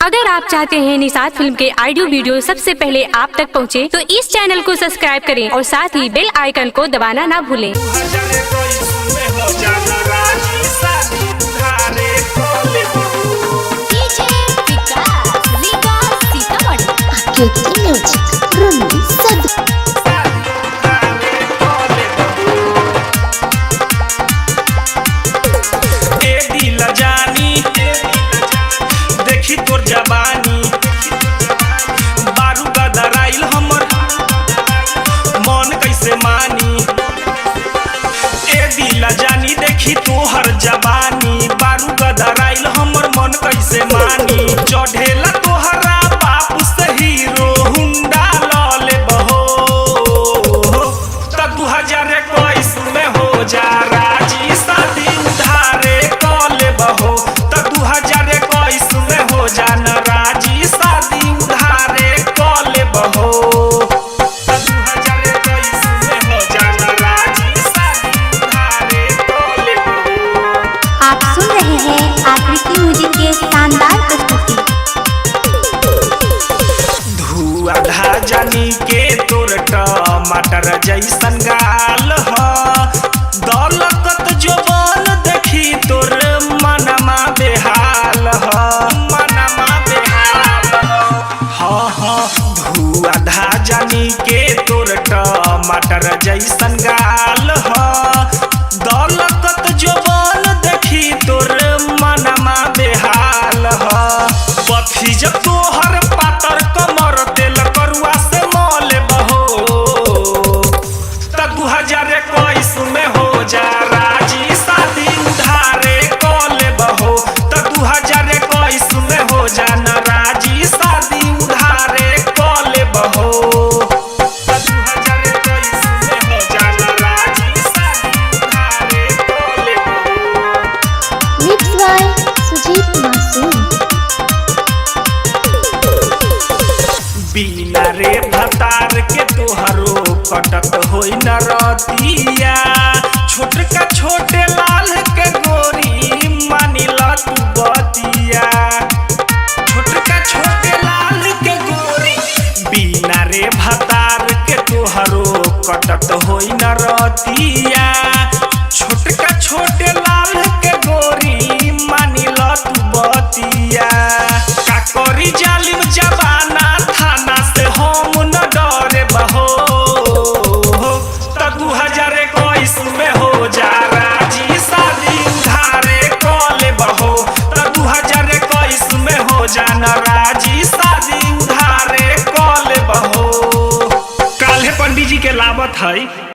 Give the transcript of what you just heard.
अगर आप चाहते हैं निषाद फिल्म के ऑडियो वीडियो सबसे पहले आप तक पहुंचे, तो इस चैनल को सब्सक्राइब करें और साथ ही बेल आइकन को दबाना ना भूलें। देखी तोर जवानी बारू गदराइल हमर मन कैसे मानी। ए दिला जानी देखी तोहर जवानी बारू गदराइल हमर मन कैसे मानी। चढ़ेला तोहरा बाप से हीरो हुंडा लले बहो त 2021 में हो जा राजी शादी उधारे कले बहो त 2021 में हो जान राजी शादी उधारे कले बहो। 2021 में हो जान राजी शादी उधारे कले बहो। आप सुन रहे हैं आकृति म्यूजिक के शानदार प्रस्तुति। धुआं जानी के तोर टमाटर जैसन गाल ह दौलत जोबन देखी तोर मनमा बेहाल ह मनमा बेहाल धुआं जानी के तोर टमाटर जैसन गाल ह दौलत जोबन देखी तोर मनमा बेहाल ह। पथी जब तोहर पातर कमर तेल करुआ से मल बहो त 2021 में हो जा राजी शादी उधारे कले बहो त 2021 में हो जान राजी शादी उधारे कले बहो त 2021 में हो जान राजी शादी उधारे कले बहो। मिक्स बाय सुजीत मासूम। बिना रे भतार के तोहरो कटत होई न रतिया छोटका छोटे लाल के गोरी मानिला तू बतिया छोटका छोटे लाल के गोरी बिना रे भतार के तोहरो कटत होई न रतिया छोटका छोटे लाल के गोरी मानिला तू बतिया का करी जालिम जबाना थाना से हम न डरे बहो त 2021 में हो जा राजी शादी उधारे कले बहो त 2021 में हो जान राजी शादी उधारे कले बहो। काल्हे पंडित जी के लावत है।